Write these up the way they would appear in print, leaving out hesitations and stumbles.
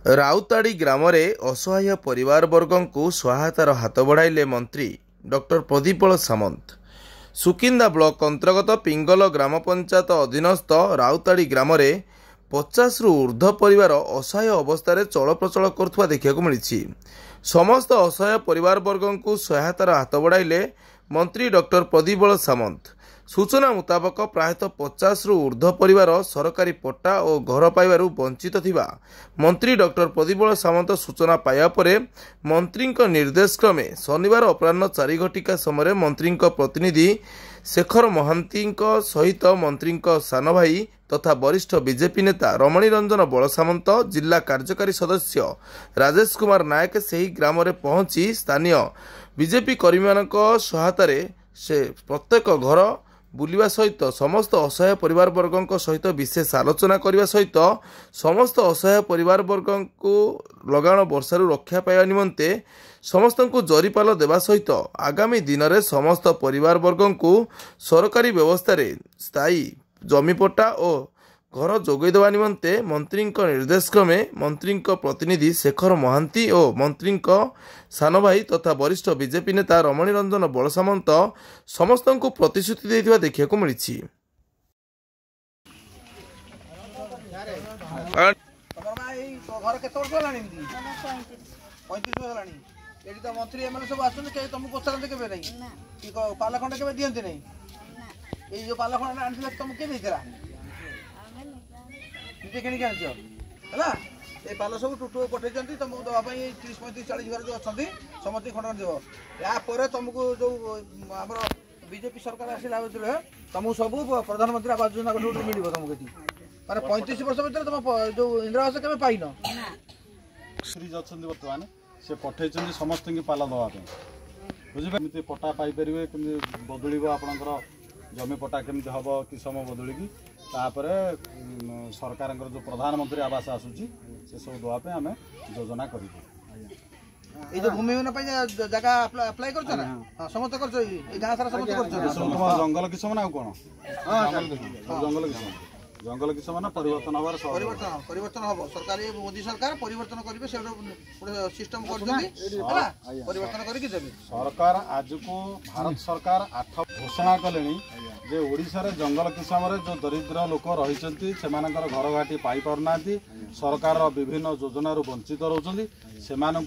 राउताड़ी ग्राम में असहाय परिवार वर्गों को सहायतार हाथ बढ़ाइले मंत्री डॉक्टर प्रदीप सामंत। सुकिंदा ब्लॉक अंतर्गत पिंगल ग्राम पंचायत अधीनस्थ राउताड़ी ग्राम में 50 रु ऊर्ध्व परिवार असहाय अवस्था चलप्रचल करुवा देखा मिली। समस्त असहाय परिवार वर्गों को सहायतार हाथ बढ़ाइले मंत्री डॉक्टर प्रदीप सामंत। सूचना मुताबक प्रायतः 50 रु ऊर्ध्व परिवार सरकारी पट्टा और घर पाइबारु वंचित थिबा मंत्री डॉक्टर प्रदीप सामंत सूचना पाया परे मंत्री निर्देश क्रमे शनिवार अपराह्न 4 घटिका समय मंत्री प्रतिनिधि शेखर महांती सहित मंत्री सान भाई तथा वरिष्ठ बीजेपी नेता रमणी रंजन बल सामंत, जिला कार्यकारी सदस्य राजेश कुमार नायक से ग्राम में पहुंची स्थानीय बीजेपी कर्मी सहायतार से प्रत्येक घर बुलिवा सहित समस्त असहाय परिवार वर्गों सहित विशेष आलोचना करने सहित समस्त असहाय परिवार वर्गों को लगाण वर्षारू रक्षा पाइबा निमंते समस्त को जरीपाल देवा सहित आगामी दिन में समस्त परिवार वर्गों को सरकारी व्यवस्था स्थायी जमीपट्टा और घर जोगई देवा निमंते मंत्री निर्देश क्रमे मंत्री प्रतिनिधि शेखर महांती और मंत्री सान भाई तथा वरिष्ठ बीजेपी नेता रमणी रंजन बल सामंत समस्त को प्रतिश्रुति देथिबा देखिବାକୁ मिलिछि। मंत्री एमएलए सब आसुन तुमको पचारते के पाला खंड के दिखते नहीं ये जो पाला खंड आनी तुमको किए देला निजे किणी आनी है ये पाल सब टुटू पठे तुमको दवाई 30-35-40 घर जो अच्छा समस्त खंड देव यापर तुमको जो आम बीजेपी सरकार आसला तुमको सब प्रधानमंत्री आवास योजना मिल तुमको ये माने 35 वर्ष भर तुम जो इंदिरा आवास के पाइन बर्तमान से पठे समस्त की पाला दवाई बुझे पट्टा पाइपर कमी बदल आपणकर जमी पट्टा केमी हम कि समय बदल की सरकार जो प्रधानमंत्री आवास आसूची से सब दवाई आम योजना कर भूमि जगह अप्लाई कर समस्त कर गाँव सारा समस्त जंगल किसम ना कौन जंगल किसम जंगल किसम ना परिवर्तन हबार परिवर्तन हम सरकार मोदी सरकार परिवर्तन करेंगे से सिस्टम परिवर्तन करके सरकार आज को भारत सरकार 8 घोषणा कले जे ओडिशा रे जंगल किसम जो दरिद्र लोक रही घर घाटी पाई पारना सरकार विभिन्न योजना वंचित रोचंती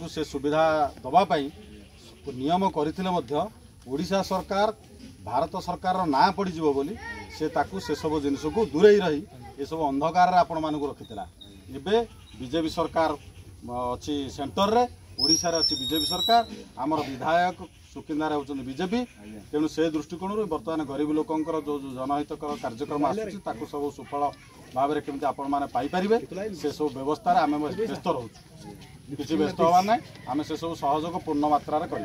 से सुविधा दवापाई नियम करते ओडिशा सरकार भारत सरकार ना पड़ज बोली से सब जिनस को दूरे रही ये सब अंधकार आपण मान रखी एवं बीजेपी सरकार अच्छी सेंटर रे ओडिशा रे अच्छी बीजेपी सरकार आमर विधायक सुकिंदार होती बीजेपी तेणु से दृष्टिकोण बर्तमान गरीब लोकंर जो जनहितकर कार्यक्रम आसूँ सब सुफल भाव में केमती आपण मैंने पाइपर से सब व्यवस्था आम व्यस्त रोच किसी व्यस्त हबार ना आम से सब सहयोग पूर्ण मात्रा कर।